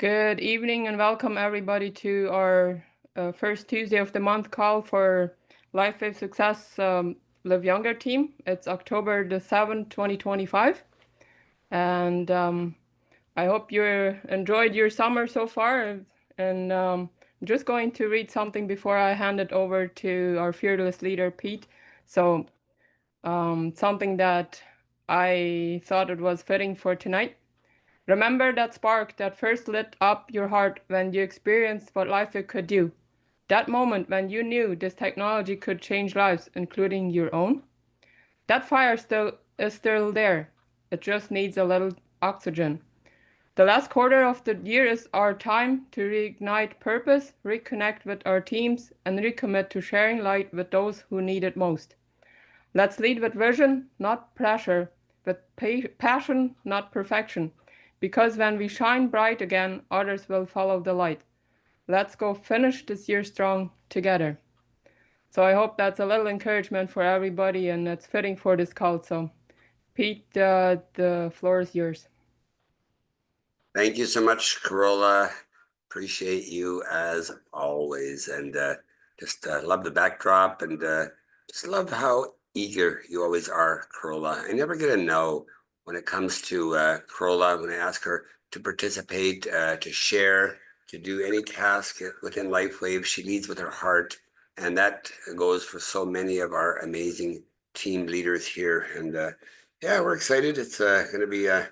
Good evening and welcome everybody to our first Tuesday of the month call for LifeWave Success LiveYounger team. It's October the 7th, 2025. And I hope you enjoyed your summer so far. And I'm just going to read something before I hand it over to our fearless leader, Pete. So something that I thought it was fitting for tonight. Remember that spark that first lit up your heart when you experienced what LifeWave could do. That moment when you knew this technology could change lives, including your own. That fire is still there. It just needs a little oxygen. The last quarter of the year is our time to reignite purpose, reconnect with our teams, and recommit to sharing light with those who need it most. Let's lead with vision, not pressure, with passion, not perfection. Because when we shine bright again, others will follow the light. Let's go finish this year strong together. So I hope that's a little encouragement for everybody and it's fitting for this call. So Pete, the floor is yours. Thank you so much, Corolla. Appreciate you as always. And just love the backdrop and just love how eager you always are, Corolla. I never get a no when it comes to Corolla, when I ask her to participate, to share, to do any task within LifeWave. She leads with her heart. And that goes for so many of our amazing team leaders here. And yeah, we're excited. It's going to be a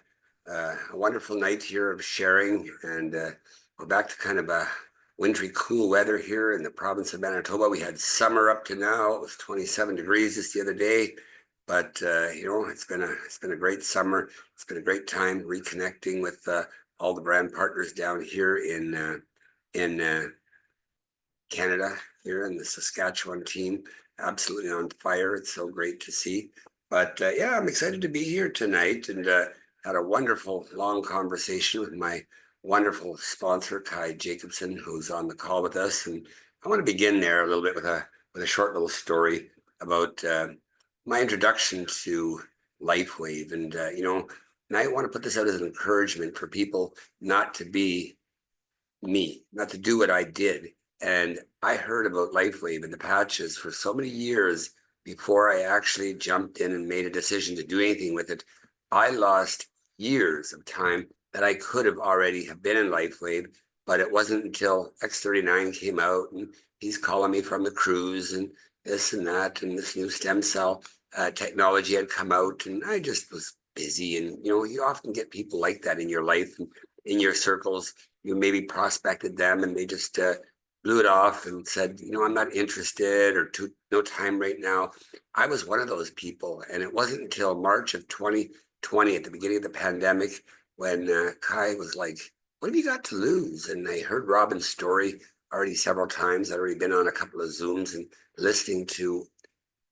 wonderful night here of sharing, and we're back to kind of a wintry, cool weather here in the province of Manitoba. We had summer up to now. It was 27 degrees just the other day, but it's been a great summer. It's been a great time reconnecting with all the brand partners down here in Canada, here in the Saskatchewan team. Absolutely on fire. It's so great to see. But yeah, I'm excited to be here tonight and had a wonderful long conversation with my wonderful sponsor, Kai Jacobson, who's on the call with us. And I want to begin there a little bit with a short little story about my introduction to LifeWave. And, and I want to put this out as an encouragement for people not to be me, not to do what I did. And I heard about LifeWave and the patches for so many years before I actually jumped in and made a decision to do anything with it. I lost years of time that I could have already have been in LifeWave, but it wasn't until X39 came out and he's calling me from the cruise and this and that, and this new stem cell technology had come out, and I just was busy. And you often get people like that in your life and in your circles. You maybe prospected them and they just blew it off and said, I'm not interested, or no time right now. I was one of those people. And it wasn't until March of 2020, at the beginning of the pandemic, when Kai was like, what have you got to lose? And I heard Robin's story already several times. I'd already been on a couple of Zooms and listening to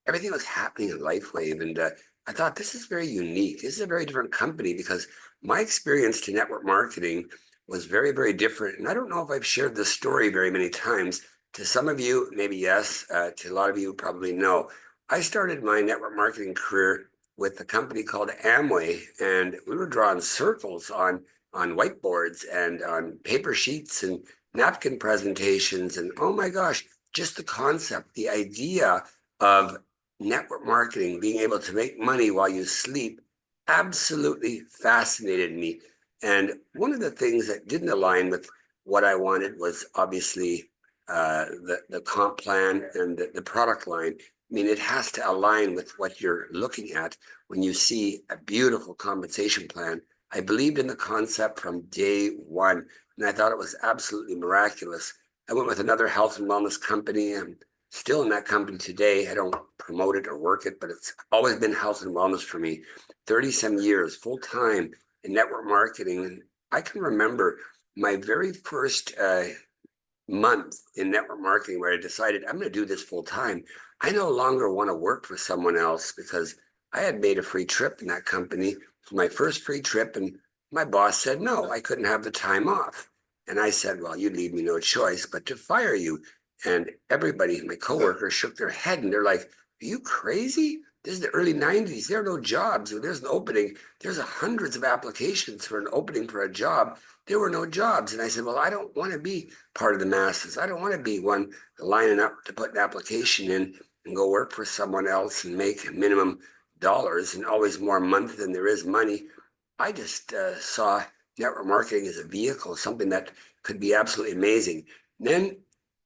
everything that was happening in LifeWave. And I thought, this is very unique. This is a very different company, because my experience to network marketing was very, very different. And I don't know if I've shared this story very many times. To some of you, maybe yes. To a lot of you, probably no. I started my network marketing career with a company called Amway, and we were drawing circles on whiteboards and on paper sheets and napkin presentations. And oh my gosh, just the concept, the idea of network marketing, being able to make money while you sleep, absolutely fascinated me. And one of the things that didn't align with what I wanted was obviously the comp plan and the product line. I mean, it has to align with what you're looking at when you see a beautiful compensation plan. I believed in the concept from day one, and I thought it was absolutely miraculous. I went with another health and wellness company. I'm still in that company today. I don't promote it or work it, but it's always been health and wellness for me. 30-some years, full time in network marketing. And I can remember my very first month in network marketing where I decided I'm going to do this full time. I no longer want to work for someone else, because I had made a free trip in that company. It was my first free trip, and my boss said no, I couldn't have the time off. And I said, well, you leave me no choice but to fire you. And everybody, my coworkers, shook their head and they're like, are you crazy? This is the early 90s. There are no jobs. When there's an opening, there's hundreds of applications for an opening for a job. There were no jobs. And I said, well, I don't want to be part of the masses. I don't want to be one lining up to put an application in and go work for someone else and make minimum dollars and always more month than there is money. I just saw network marketing as a vehicle, something that could be absolutely amazing. Then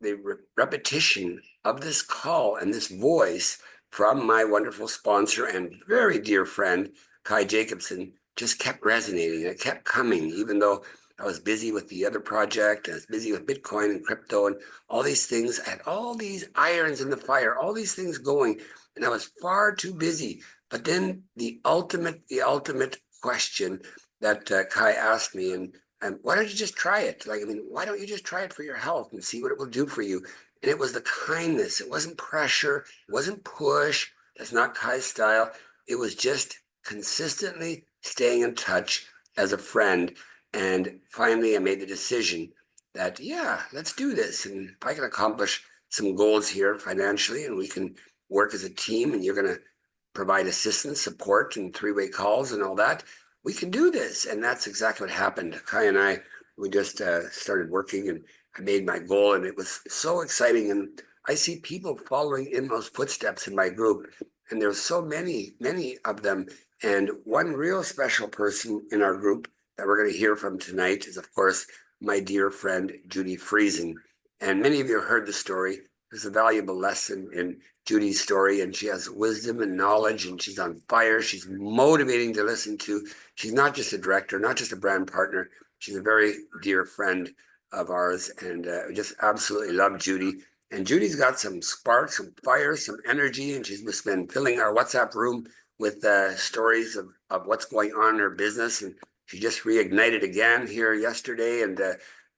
the repetition of this call and this voice from my wonderful sponsor and very dear friend, Kai Jacobson, just kept resonating. It kept coming, even though I was busy with the other project. I was busy with Bitcoin and crypto and all these things. I had all these irons in the fire, all these things going, and I was far too busy. But then the ultimate question that Kai asked me, and why don't you just try it? Like, I mean, why don't you just try it for your health and see what it will do for you? And it was the kindness. It wasn't pressure. It wasn't push. That's not Kai's style. It was just consistently staying in touch as a friend. And finally, I made the decision that, yeah, let's do this. And if I can accomplish some goals here financially and we can work as a team and you're going to provide assistance, support, and three-way calls and all that, we can do this. And that's exactly what happened. Kai and I, we just started working and I made my goal and it was so exciting. And I see people following in those footsteps in my group. And there's so many of them. And one real special person in our group that we're going to hear from tonight is, of course, my dear friend, Judy Friesen. And many of you have heard the story. There's a valuable lesson in Judy's story, and she has wisdom and knowledge, and she's on fire. She's motivating to listen to. She's not just a director, not just a brand partner. She's a very dear friend of ours, and we just absolutely love Judy. And Judy's got some spark, some fire, some energy, and she's just been filling our WhatsApp room with stories of what's going on in her business. And she just reignited again here yesterday, and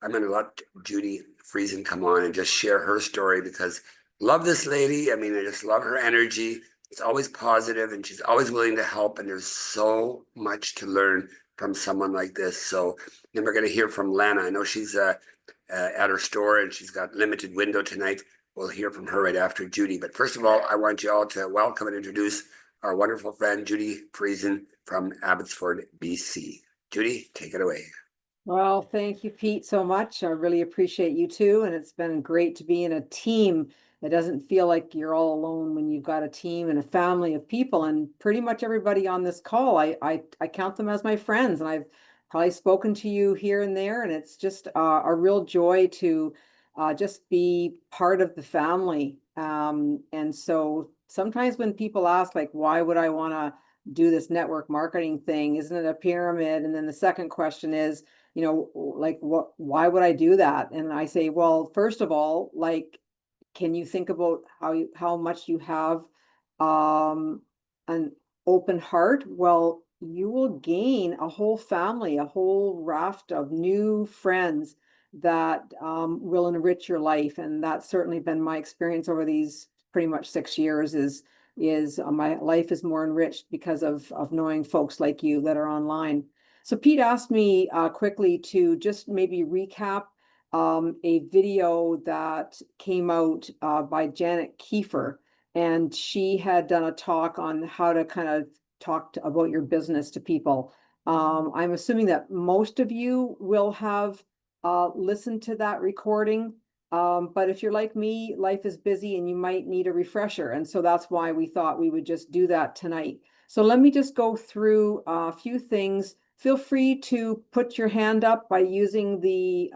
I'm going to let Judy Friesen come on and just share her story because love this lady. I mean, I just love her energy. It's always positive and she's always willing to help. And there's so much to learn from someone like this. So then we're going to hear from Lana. I know she's at her store and she's got limited window tonight. We'll hear from her right after Judy. But first of all, I want you all to welcome and introduce our wonderful friend, Judy Friesen from Abbotsford, BC. Judy, take it away. Well, thank you, Pete, so much. I really appreciate you too. And it's been great to be in a team that doesn't feel like you're all alone when you've got a team and a family of people. And pretty much everybody on this call, I count them as my friends. And I've probably spoken to you here and there. And it's just a real joy to just be part of the family. And so sometimes when people ask, like, why would I want to do this network marketing thing? Isn't it a pyramid? And then the second question is, like, why would I do that? And I say, well, first of all, like, can you think about how much you have an open heart? Well, you will gain a whole family, a whole raft of new friends that will enrich your life. And that's certainly been my experience over these pretty much 6 years is my life is more enriched because of knowing folks like you that are online. So Pete asked me quickly to just maybe recap a video that came out by Janet Kiefer, and she had done a talk on how to kind of talk about your business to people. I'm assuming that most of you will have listened to that recording. But if you're like me, life is busy and you might need a refresher. And so that's why we thought we would just do that tonight. So let me just go through a few things. Feel free to put your hand up by using the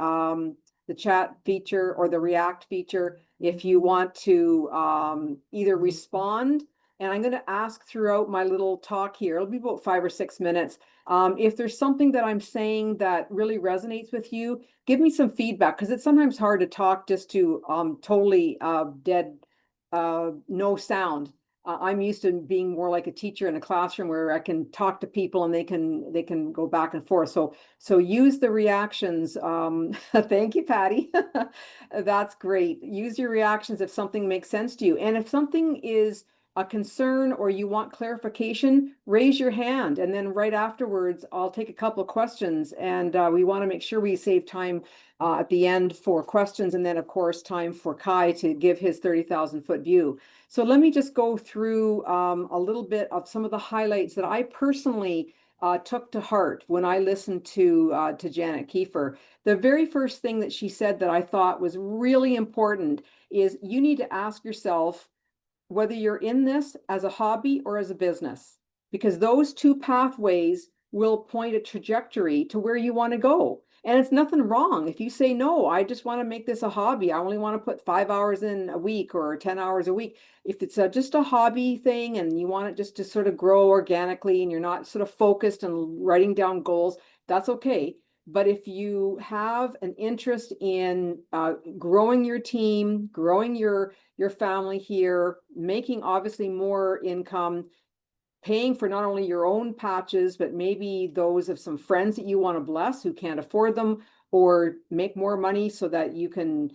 chat feature or the react feature if you want to either respond. And I'm going to ask throughout my little talk here, it'll be about 5 or 6 minutes. If there's something that I'm saying that really resonates with you, give me some feedback, because it's sometimes hard to talk just to totally dead, no sound. I'm used to being more like a teacher in a classroom where I can talk to people and they can go back and forth. So use the reactions. Thank you, Patty. That's great. Use your reactions if something makes sense to you. And if something is a concern or you want clarification, raise your hand. And then right afterwards, I'll take a couple of questions. And we want to make sure we save time at the end for questions. And then, of course, time for Kai to give his 30,000-foot view. So let me just go through a little bit of some of the highlights that I personally took to heart when I listened to Janet Kiefer. The very first thing that she said that I thought was really important is you need to ask yourself whether you're in this as a hobby or as a business, because those two pathways will point a trajectory to where you want to go. And it's nothing wrong if you say, no, I just want to make this a hobby. I only want to put 5 hours in a week or 10 hours a week. If it's just a hobby thing and you want it just to sort of grow organically and you're not sort of focused and writing down goals, that's okay. But if you have an interest in growing your team, growing your family here, making obviously more income, paying for not only your own patches, but maybe those of some friends that you want to bless who can't afford them, or make more money so that you can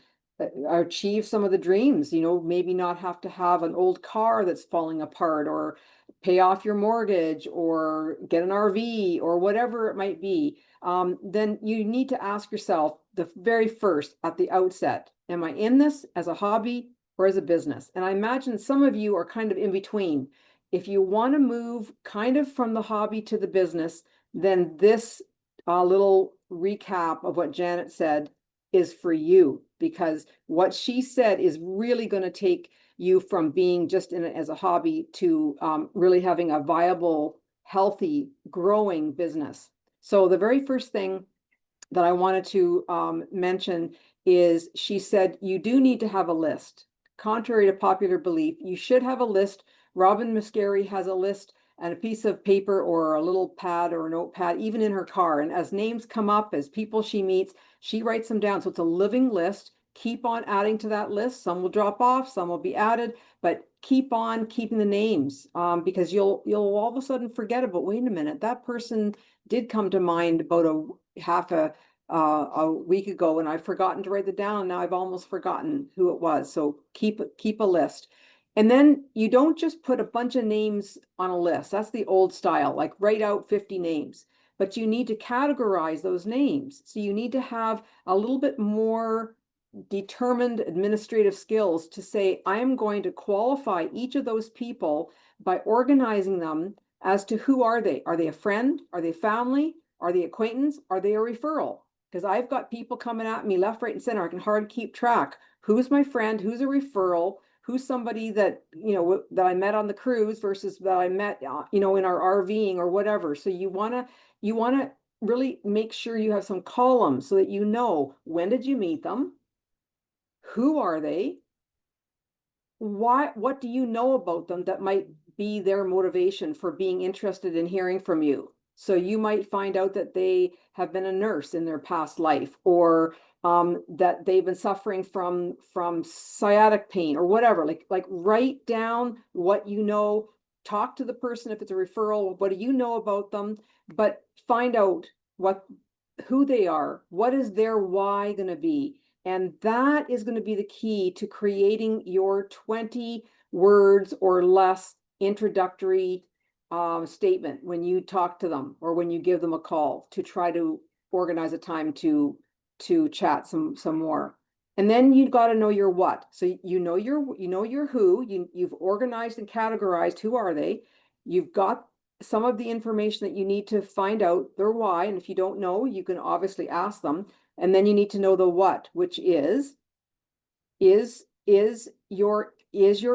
achieve some of the dreams, maybe not have to have an old car that's falling apart, or pay off your mortgage, or get an RV, or whatever it might be. Then you need to ask yourself the very first at the outset, am I in this as a hobby or as a business? And I imagine some of you are kind of in between. If you want to move kind of from the hobby to the business, then this little recap of what Janet said is for you, because what she said is really going to take you from being just in it as a hobby to really having a viable, healthy, growing business. So the very first thing that I wanted to mention is she said, you do need to have a list. Contrary to popular belief, you should have a list. Robin Muscari has a list and a piece of paper or a little pad or a notepad, even in her car. And as names come up, as people she meets, she writes them down. So it's a living list. Keep on adding to that list. Some will drop off, some will be added, but keep on keeping the names because you'll all of a sudden forget about, wait a minute, that person did come to mind about a week ago, and I've forgotten to write it down. Now I've almost forgotten who it was. So keep a list. And then you don't just put a bunch of names on a list. That's the old style, like write out 50 names, but you need to categorize those names. So you need to have a little bit more determined administrative skills to say, I'm going to qualify each of those people by organizing them as to who are they? Are they a friend? Are they family? Are they acquaintance? Are they a referral? Because I've got people coming at me left, right, and center. I can hardly keep track. Who's my friend? Who's a referral? Who's somebody that, that I met on the cruise versus that I met, in our RVing or whatever. So you want to really make sure you have some columns so that when did you meet them? Who are they? What do you know about them that might be their motivation for being interested in hearing from you? So you might find out that they have been a nurse in their past life, or that they've been suffering from sciatic pain or whatever. Like write down what you know, talk to the person if it's a referral, what do you know about them, but find out who they are, what is their why going to be. And that is going to be the key to creating your 20 words or less introductory statement when you talk to them or when you give them a call to try to organize a time to chat some more. And then you've got to know your what. So you know your who. You've organized and categorized who are they. You've got some of the information that you need to find out their why. And if you don't know, you can obviously ask them. And then you need to know the what, which is your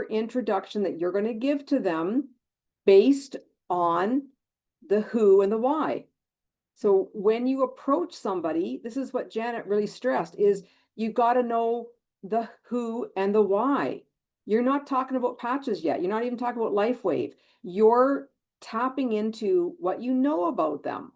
introduction that you're going to give to them based on the who and the why. So when you approach somebody, this is what Janet really stressed, is you got to know the who and the why. You're not talking about patches yet. You're not even talking about LifeWave. You're tapping into what you know about them.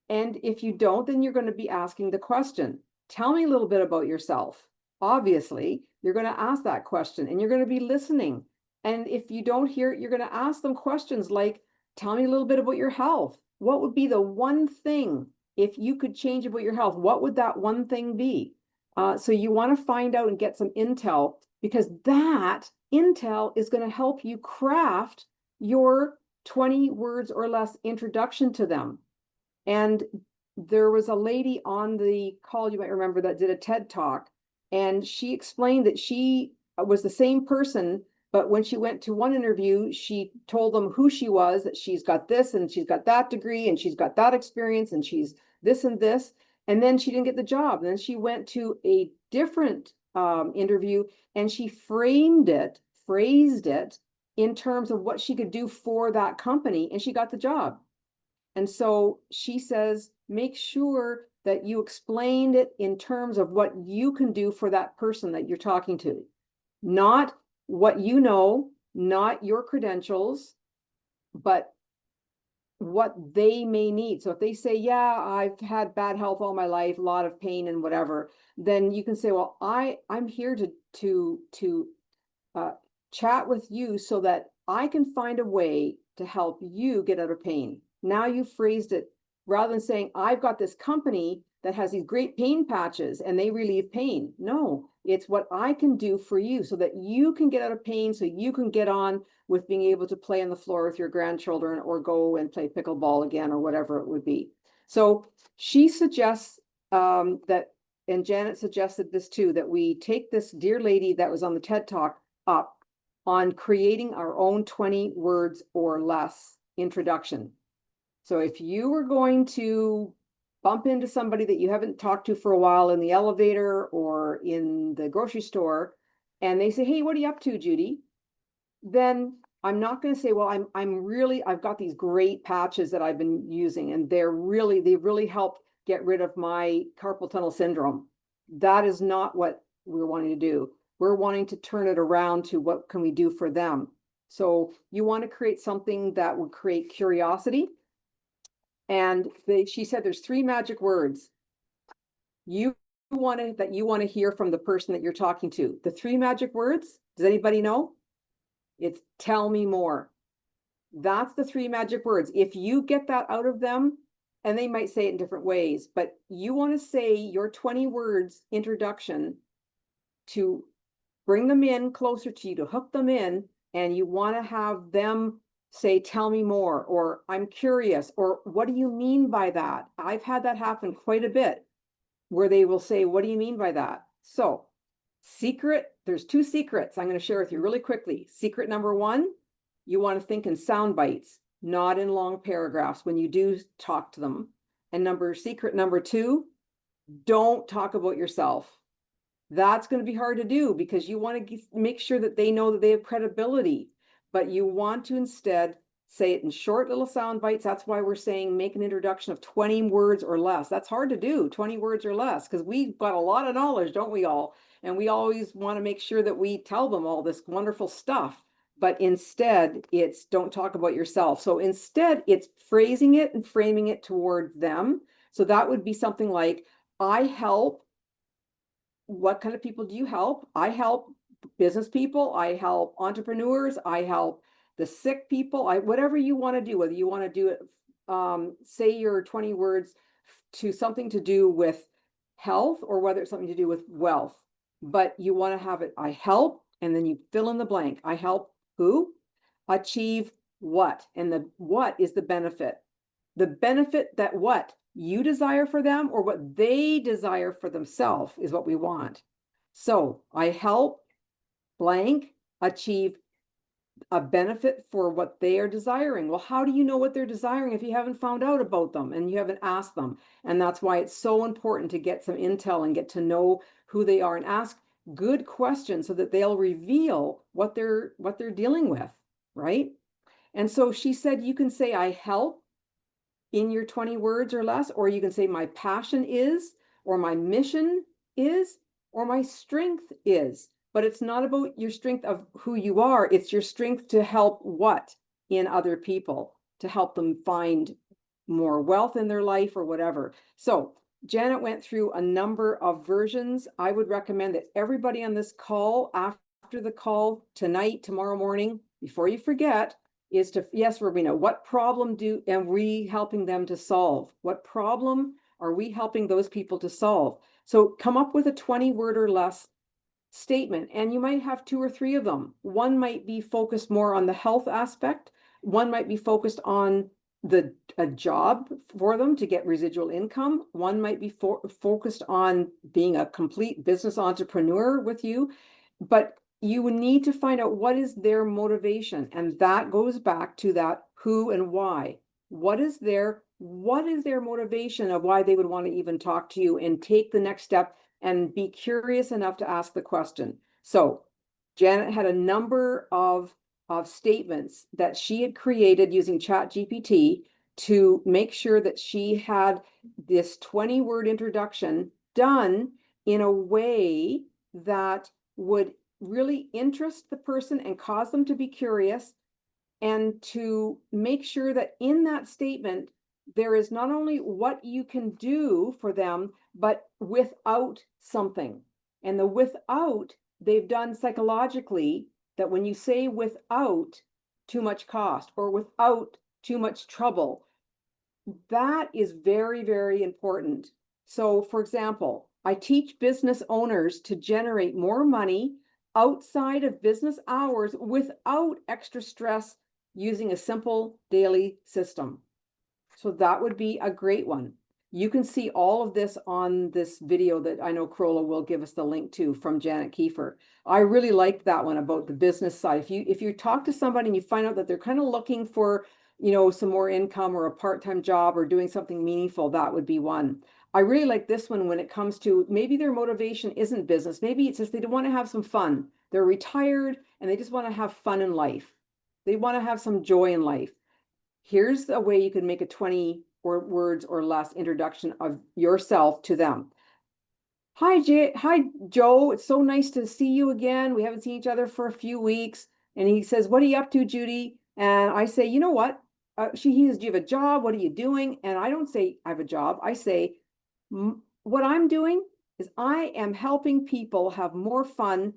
And if you don't, then you're going to be asking the question, tell me a little bit about yourself. Obviously, you're going to ask that question and you're going to be listening. And if you don't hear it, you're going to ask them questions like, tell me a little bit about your health. What would be the one thing, if you could change about your health, what would that one thing be? So you want to find out and get some intel, because that intel is going to help you craft your 20 words or less introduction to them. And there was a lady on the call, you might remember, that did a TED talk, and she explained that she was the same person, but when she went to one interview, she told them who she was, that she's got this and she's got that degree and she's got that experience and she's this and this, and then she didn't get the job. And then she went to a different interview, and she phrased it in terms of what she could do for that company, and she got the job. And so she says, make sure that you explained it in terms of what you can do for that person that you're talking to, not what you know, not your credentials, but what they may need. So if they say, yeah, I've had bad health all my life, a lot of pain and whatever, then you can say, well, I'm here to chat with you so that I can find a way to help you get out of pain. Now you phrased it, rather than saying, I've got this company that has these great pain patches and they relieve pain. No, it's what I can do for you so that you can get out of pain, so you can get on with being able to play on the floor with your grandchildren or go and play pickleball again or whatever it would be. So she suggests that, and Janet suggested this too, that we take this dear lady that was on the TED Talk up on creating our own 20 words or less introduction. So if you were going to bump into somebody that you haven't talked to for a while in the elevator or in the grocery store, and they say, hey, what are you up to, Judy? Then I'm not going to say, well, I've got these great patches that I've been using, and they've really helped get rid of my carpal tunnel syndrome. That is not what we're wanting to do. We're wanting to turn it around to what can we do for them. So you want to create something that would create curiosity. And she said there's 3 magic words you want to hear from the person that you're talking to. The 3 magic words, does anybody know? It's tell me more. That's the 3 magic words. If you get that out of them, and they might say it in different ways, but you want to say your 20 words introduction to bring them in closer to you, to hook them in, and you want to have them say, tell me more, or I'm curious, or what do you mean by that? I've had that happen quite a bit, where they will say, what do you mean by that? So there's 2 secrets I'm going to share with you really quickly. Secret number 1, you want to think in sound bites, not in long paragraphs when you do talk to them. And secret number 2, don't talk about yourself. That's going to be hard to do because you want to make sure that they know that they have credibility, but you want to instead say it in short little sound bites. That's why we're saying make an introduction of 20 words or less. That's hard to do, 20 words or less, because we've got a lot of knowledge, don't we all? And we always want to make sure that we tell them all this wonderful stuff. But instead, it's don't talk about yourself. So instead, it's phrasing it and framing it toward them. So that would be something like, I help. What kind of people do you help? I help business people. I help entrepreneurs. I help the sick people. Whatever you want to do, whether you want to do it, say your 20 words to something to do with health or whether it's something to do with wealth, but you want to have it, I help, and then you fill in the blank. I help who? Achieve what? And the what is the benefit. The benefit that what you desire for them or what they desire for themselves is what we want. So I help blank achieve a benefit for what they are desiring. Well, how do you know what they're desiring if you haven't found out about them and you haven't asked them? And that's why it's so important to get some intel and get to know who they are and ask good questions so that they'll reveal what they're dealing with, right? And so she said, you can say, I help in your 20 words or less, or you can say my passion is, or my mission is, or my strength is. But it's not about your strength of who you are. It's your strength to help what in other people, to help them find more wealth in their life or whatever. So Janet went through a number of versions. I would recommend that everybody on this call, after the call tonight, tomorrow morning, before you forget, is to, yes, Robina, what problem are we helping them to solve? What problem are we helping those people to solve? So come up with a 20 word or less statement, and you might have 2 or 3 of them. One might be focused more on the health aspect. One might be focused on a job for them to get residual income. One might be focused on being a complete business entrepreneur with you. But you would need to find out what is their motivation. And that goes back to that who and why. What is their motivation of why they would want to even talk to you and take the next step and be curious enough to ask the question. So Janet had a number of statements that she had created using ChatGPT to make sure that she had this 20-word introduction done in a way that would really interest the person and cause them to be curious, and to make sure that in that statement there is not only what you can do for them, but without something. And the without, they've done psychologically, that when you say without too much cost or without too much trouble, that is very, very important. So, for example, I teach business owners to generate more money outside of business hours without extra stress using a simple daily system. So that would be a great one. You can see all of this on this video that I know Corolla will give us the link to from Janet Kiefer. I really liked that one about the business side. If you talk to somebody and you find out that they're kind of looking for, some more income or a part-time job or doing something meaningful, that would be one. I really like this one when it comes to maybe their motivation isn't business. Maybe it's just they want to have some fun. They're retired and they just want to have fun in life. They want to have some joy in life. Here's a way you can make a 20 words or less introduction of yourself to them. Hi, Joe. It's so nice to see you again. We haven't seen each other for a few weeks. And he says, "What are you up to, Judy?" And I say, "You know what?" He says, "Do you have a job? What are you doing?" And I don't say I have a job. I say, "What I'm doing is I am helping people have more fun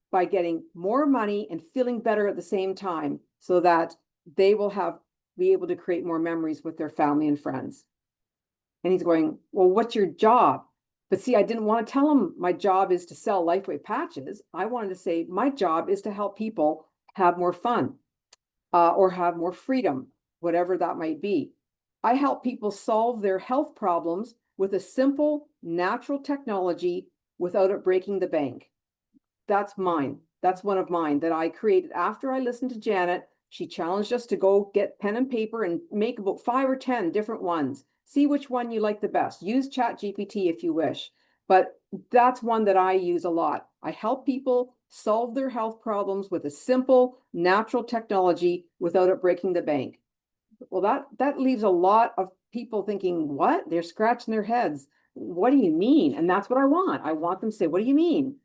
by getting more money and feeling better at the same time, so that they will be able to create more memories with their family and friends." And he's going, "Well, what's your job?" But see, I didn't want to tell him my job is to sell LifeWave patches. I wanted to say my job is to help people have more fun or have more freedom, whatever that might be. I help people solve their health problems with a simple, natural technology without it breaking the bank. That's mine. That's one of mine that I created after I listened to Janet. She challenged us to go get pen and paper and make about 5 or 10 different ones. See which one you like the best. Use ChatGPT if you wish, but that's one that I use a lot. I help people solve their health problems with a simple, natural technology without it breaking the bank. Well, that leaves a lot of people thinking, what? They're scratching their heads. What do you mean? And that's what I want. I want them to say, what do you mean?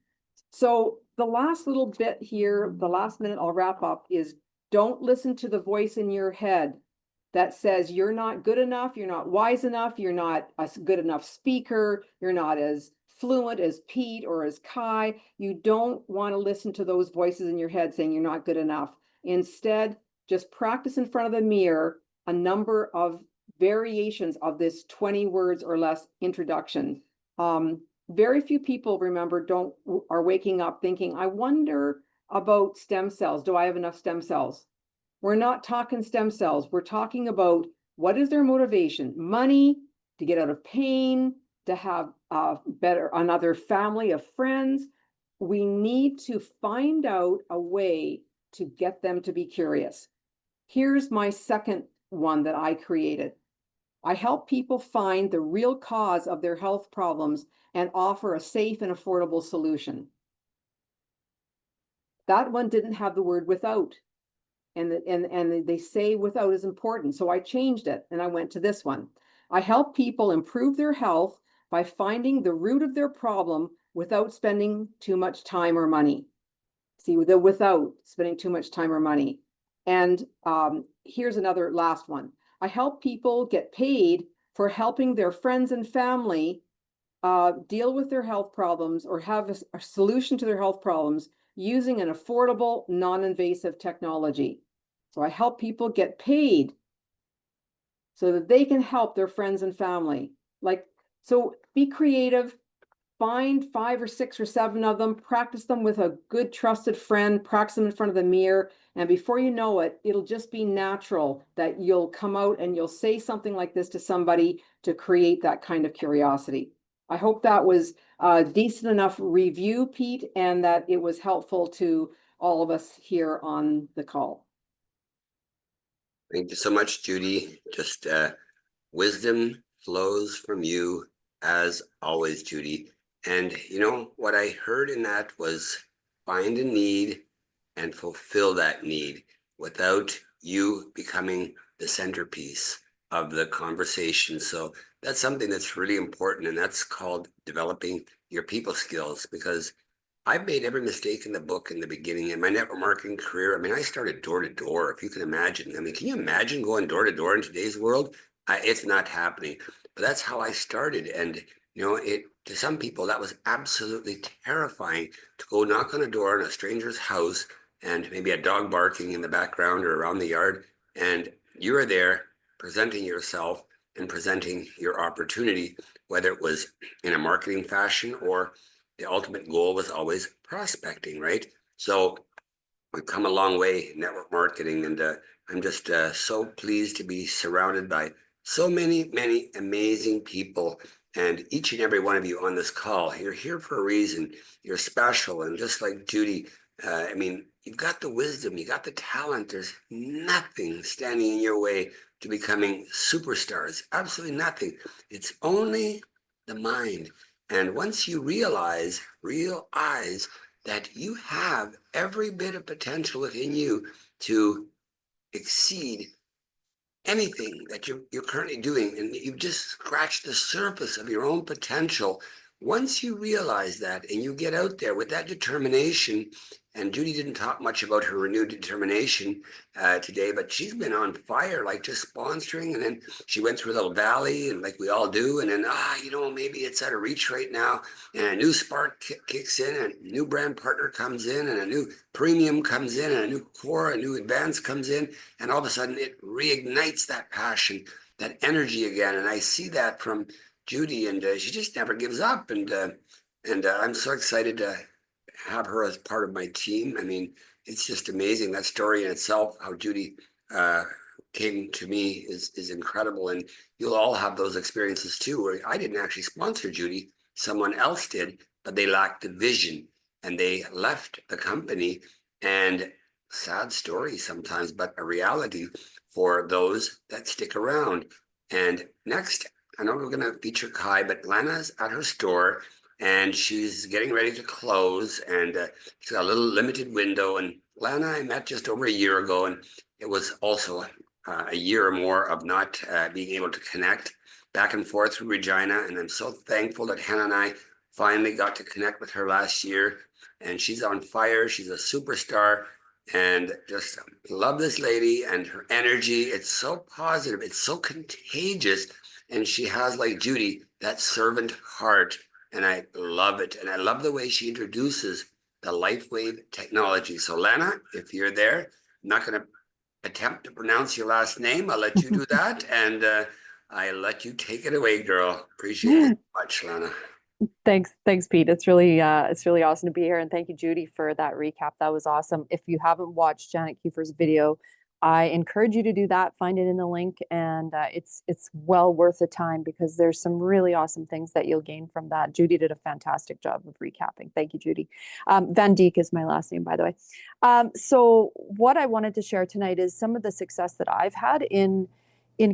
So the last little bit here, the last minute I'll wrap up, is don't listen to the voice in your head that says you're not good enough, you're not wise enough, you're not a good enough speaker, you're not as fluent as Pete or as Kai. You don't want to listen to those voices in your head saying you're not good enough. Instead, just practice in front of the mirror a number of variations of this 20 words or less introduction. Very few people, remember, are waking up thinking, I wonder about stem cells. Do I have enough stem cells? We're not talking stem cells. We're talking about what is their motivation? Money, to get out of pain, to have another family of friends. We need to find out a way to get them to be curious. Here's my second one that I created. I help people find the real cause of their health problems and offer a safe and affordable solution. That one didn't have the word without. And they say without is important. So I changed it and I went to this one. I help people improve their health by finding the root of their problem without spending too much time or money. See, without spending too much time or money. And here's another last one. I help people get paid for helping their friends and family deal with their health problems or have a solution to their health problems using an affordable, non-invasive technology. So I help people get paid so that they can help their friends and family. So be creative, find 5 or 6 or 7 of them, practice them with a good trusted friend, practice them in front of the mirror, and before you know it, it'll just be natural that you'll come out and you'll say something like this to somebody to create that kind of curiosity. I hope that was a decent enough review, Pete, and that it was helpful to all of us here on the call. Thank you so much, Judy. Just wisdom flows from you as always, Judy. And you know what I heard in that was find a need and fulfill that need without you becoming the centerpiece of the conversation. So that's something that's really important, and that's called developing your people skills, because I've made every mistake in the book in the beginning in my network marketing career. I mean, I started door to door, if you can imagine. I mean, can you imagine going door to door in today's world? It's not happening. But that's how I started. And, you know, it to some people, that was absolutely terrifying to go knock on a door in a stranger's house and maybe a dog barking in the background or around the yard. And you are there presenting yourself and presenting your opportunity, whether it was in a marketing fashion or the ultimate goal was always prospecting, right? So we've come a long way in network marketing, and I'm just so pleased to be surrounded by so many, many amazing people. And each and every one of you on this call, you're here for a reason. You're special. And just like Judy, I mean, you've got the wisdom, you got the talent. There's nothing standing in your way to becoming superstars. Absolutely nothing. It's only the mind. And once you realize that you have every bit of potential within you to exceed anything that you're currently doing, and you've just scratched the surface of your own potential. Once you realize that and you get out there with that determination, and Judy didn't talk much about her renewed determination today, but she's been on fire, like just sponsoring, and then she went through a little valley, and like we all do, and then you know, maybe it's out of reach right now, and a new spark kicks in, and a new brand partner comes in, and a new premium comes in, and a new core, a new advance comes in, and all of a sudden it reignites that passion, that energy again. And I see that from Judy, and she just never gives up. And I'm so excited to have her as part of my team. I mean, it's just amazing. That story in itself, how Judy came to me is incredible. And you'll all have those experiences too, where I didn't actually sponsor Judy, someone else did, but they lacked the vision and they left the company. And sad story sometimes, but a reality for those that stick around. And next, I know we're going to feature Kai, but Lana's at her store and she's getting ready to close, and she's got a little limited window. And Lana, I met just over a year ago, and it was also a year or more of not being able to connect back and forth through Regina. And I'm so thankful that Hannah and I finally got to connect with her last year. And she's on fire. She's a superstar. And just love this lady and her energy. It's so positive. It's so contagious. And she has, like Judy, that servant heart. And I love it. And I love the way she introduces the LifeWave technology. So Lana, if you're there, I'm not going to attempt to pronounce your last name. I'll let you do that. And I let you take it away, girl. Appreciate it much, Lana. Thanks, Pete. It's really awesome to be here, and thank you, Judy, for that recap. That was awesome. If you haven't watched Janet Kiefer's video, I encourage you to do that. Find it in the link, and it's well worth the time because there's some really awesome things that you'll gain from that. Judy did a fantastic job of recapping. Thank you, Judy. Van Dijk is my last name, by the way. So what I wanted to share tonight is some of the success that I've had in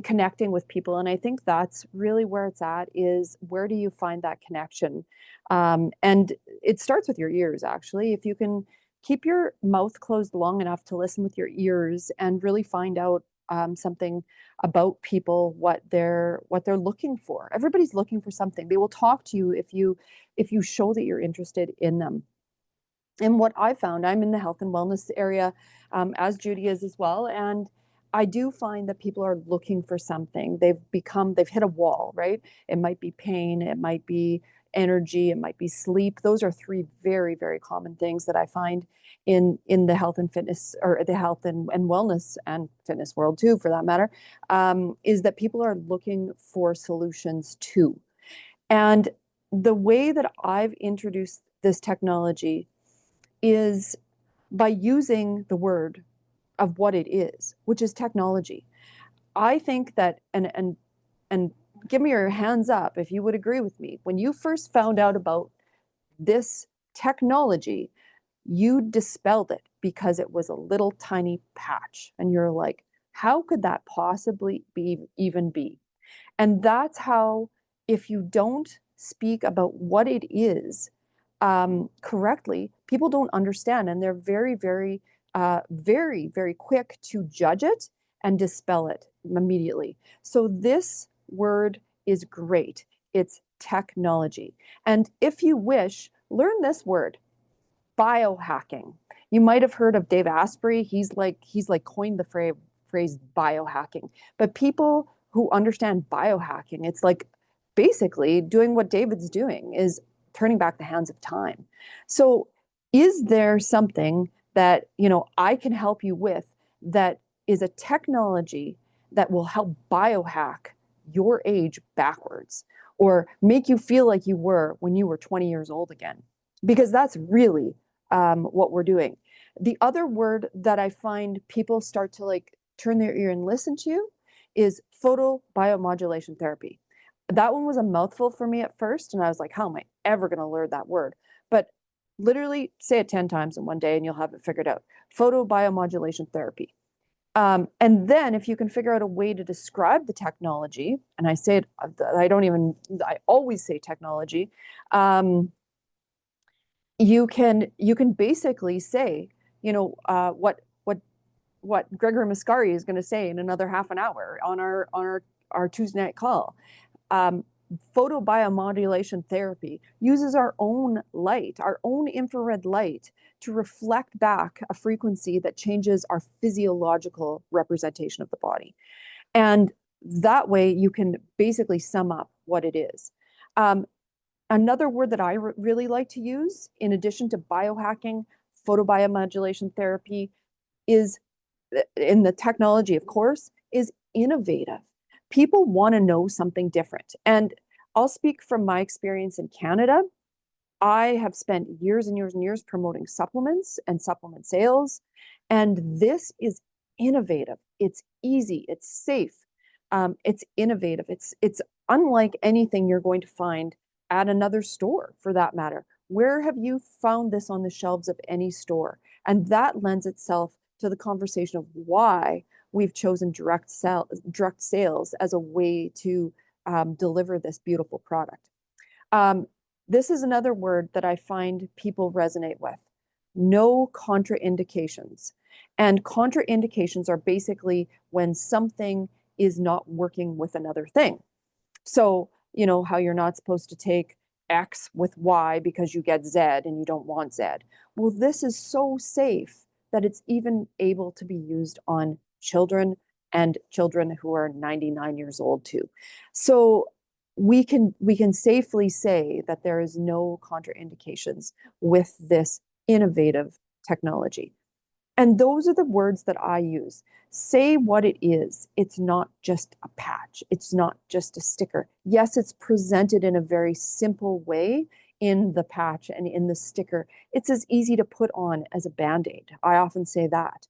connecting with people. And I think that's really where it's at, is where do you find that connection? And it starts with your ears, actually. If you can keep your mouth closed long enough to listen with your ears and really find out something about people, what they're looking for. Everybody's looking for something. They will talk to you if you show that you're interested in them. And what I found, I'm in the health and wellness area, as Judy is as well. And I do find that people are looking for something. They've hit a wall, right? It might be pain, it might be energy, it might be sleep. Those are three very, very common things that I find in the health and fitness, or the health and wellness and fitness world too, for that matter, is that people are looking for solutions too. And the way that I've introduced this technology is by using the word of what it is, which is technology. I think that, and give me your hands up if you would agree with me, when you first found out about this technology, you dispelled it because it was a little tiny patch. And you're like, how could that possibly even be? And that's how, if you don't speak about what it is correctly, people don't understand. And they're very quick to judge it and dispel it immediately. So this word is great. It's technology. And if you wish, learn this word, biohacking. You might have heard of Dave Asprey. He's like coined the phrase biohacking. But people who understand biohacking, it's like basically doing what David's doing, is turning back the hands of time. So is there something that, I can help you with that is a technology that will help biohack your age backwards, or make you feel like you were when you were 20 years old again? Because that's really what we're doing. The other word that I find people start to like turn their ear and listen to is photobiomodulation therapy. That one was a mouthful for me at first, and I was like, how am I ever going to learn that word? But literally say it 10 times in one day and you'll have it figured out. Photobiomodulation therapy. And then if you can figure out a way to describe the technology, and I say it, I always say technology, you can basically say, what Gregory Mascari is going to say in another half an hour on our Tuesday night call. Photobiomodulation therapy uses our own light, our own infrared light, to reflect back a frequency that changes our physiological representation of the body. And that way you can basically sum up what it is. Another word that I really like to use, in addition to biohacking, photobiomodulation therapy, is, in the technology, of course, is innovative. People want to know something different. And I'll speak from my experience in Canada. I have spent years and years and years promoting supplements and supplement sales. And this is innovative. It's easy. It's safe. It's innovative. It's unlike anything you're going to find at another store, for that matter. Where have you found this on the shelves of any store? And that lends itself to the conversation of why we've chosen direct sales as a way to deliver this beautiful product. This is another word that I find people resonate with: no contraindications. And contraindications are basically when something is not working with another thing. So, how you're not supposed to take X with Y because you get Z and you don't want Z. Well, this is so safe that it's even able to be used on children, and children who are 99 years old too. So we can safely say that there is no contraindications with this innovative technology. And those are the words that I use. Say what it is. It's not just a patch. It's not just a sticker. Yes, it's presented in a very simple way in the patch and in the sticker. It's as easy to put on as a Band-Aid. I often say that.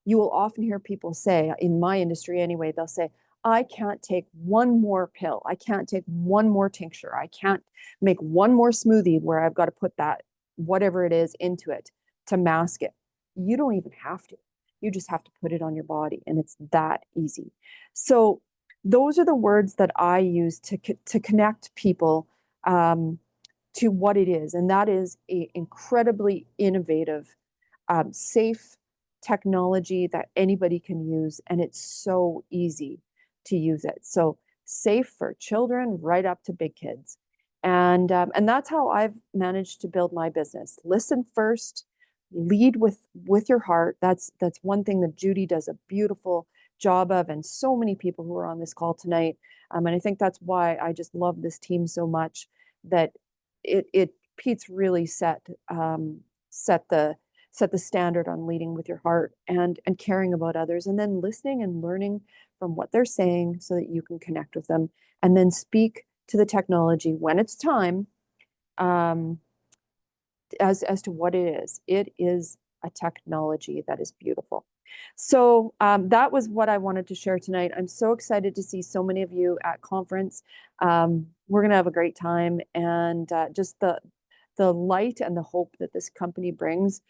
You will often hear people say, in my industry anyway, they'll say, I can't take one more pill. I can't take one more tincture. I can't make one more smoothie where I've got to put that, whatever it is, into it to mask it. You don't even have to. You just have to put it on your body, and it's that easy. So those are the words that I use to connect people to what it is. And that is an incredibly innovative, safe technology that anybody can use. And it's so easy to use it. So safe for children right up to big kids. And that's how I've managed to build my business. Listen first, lead with your heart. That's one thing that Judy does a beautiful job of, and so many people who are on this call tonight. And I think that's why I just love this team so much, that Pete's really set the standard on leading with your heart and caring about others, and then listening and learning from what they're saying so that you can connect with them, and then speak to the technology when it's time, as to what it is. It is a technology that is beautiful. So that was what I wanted to share tonight. I'm so excited to see so many of you at conference. We're going to have a great time, and just the light and the hope that this company brings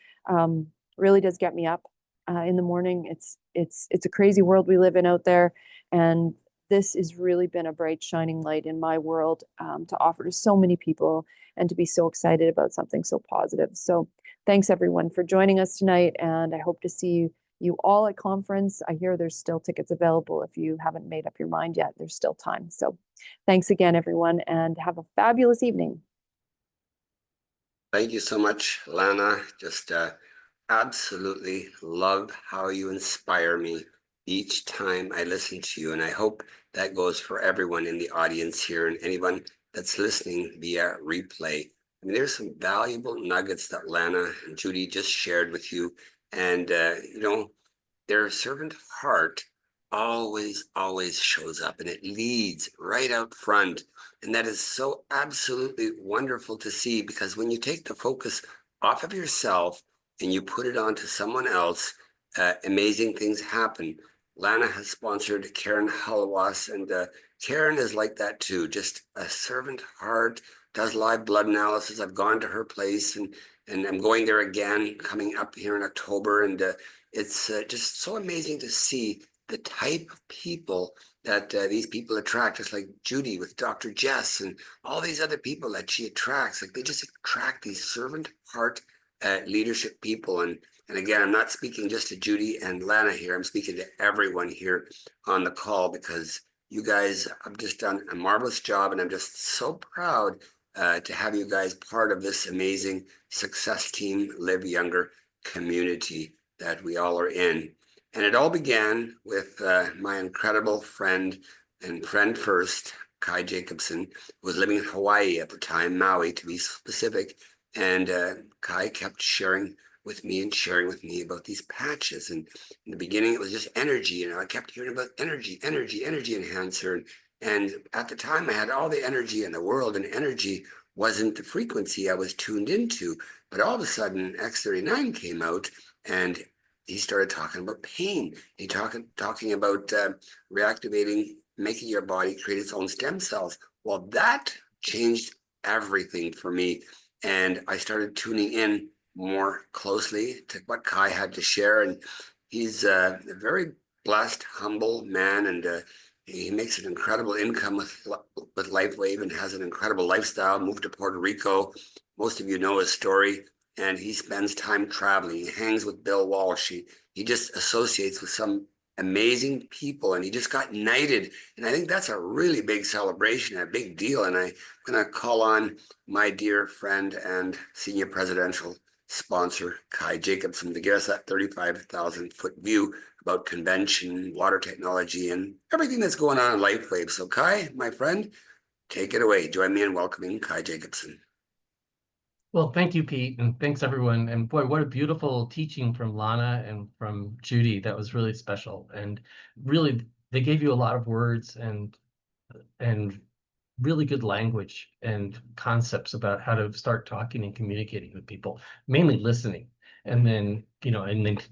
really does get me up in the morning. It's a crazy world we live in out there, and this has really been a bright shining light in my world to offer to so many people and to be so excited about something so positive. So thanks everyone for joining us tonight, and I hope to see you all at conference. I hear there's still tickets available. If you haven't made up your mind yet, there's still time. So thanks again, everyone, and have a fabulous evening. Thank you so much, Lana. Just absolutely love how you inspire me each time I listen to you. And I hope that goes for everyone in the audience here and anyone that's listening via replay. I mean, there's some valuable nuggets that Lana and Judy just shared with you. And, their servant heart always shows up, and it leads right out front. And that is so absolutely wonderful to see, because when you take the focus off of yourself and you put it onto someone else, amazing things happen. Lana has sponsored Karen Halawas, and Karen is like that too, just a servant heart, does live blood analysis. I've gone to her place, and I'm going there again coming up here in October. And it's just so amazing to see the type of people that these people attract, just like Judy with Dr. Jess and all these other people that she attracts. Like, they just attract these servant heart leadership people. And again, I'm not speaking just to Judy and Lana here. I'm speaking to everyone here on the call, because you guys have just done a marvelous job, and I'm just so proud to have you guys part of this amazing success team, Live Younger community that we all are in. And it all began with my incredible friend and friend first, Kai Jacobson, who was living in Hawaii at the time, Maui to be specific. And Kai kept sharing with me about these patches. And in the beginning, it was just energy. I kept hearing about energy enhancer. And at the time, I had all the energy in the world, and energy wasn't the frequency I was tuned into. But all of a sudden, X39 came out, and he started talking about pain. He talking about reactivating, making your body create its own stem cells. Well, that changed everything for me. And I started tuning in more closely to what Kai had to share. And he's a very blessed, humble man, and he makes an incredible income with LifeWave and has an incredible lifestyle, moved to Puerto Rico. Most of you know his story. And he spends time traveling. He hangs with Bill Walsh. He just associates with some amazing people, and he just got knighted. And I think that's a really big celebration, a big deal. And I'm going to call on my dear friend and senior presidential sponsor, Kai Jacobson, to give us that 35,000-foot view about convention, water technology, and everything that's going on in LifeWave. So Kai, my friend, take it away. Join me in welcoming Kai Jacobson. Well, thank you, Pete, and thanks everyone. And boy, what a beautiful teaching from Lana and from Judy. That was really special. And really, they gave you a lot of words and really good language and concepts about how to start talking and communicating with people, mainly listening, and then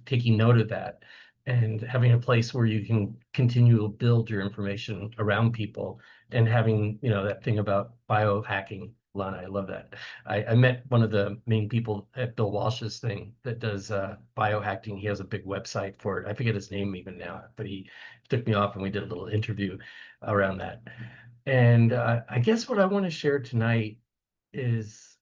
taking note of that, and having a place where you can continue to build your information around people, and having that thing about biohacking. Lana, I love that. I met one of the main people at Bill Walsh's thing that does biohacking. He has a big website for it. I forget his name even now, but he took me off and we did a little interview around that. And I guess what I want to share tonight is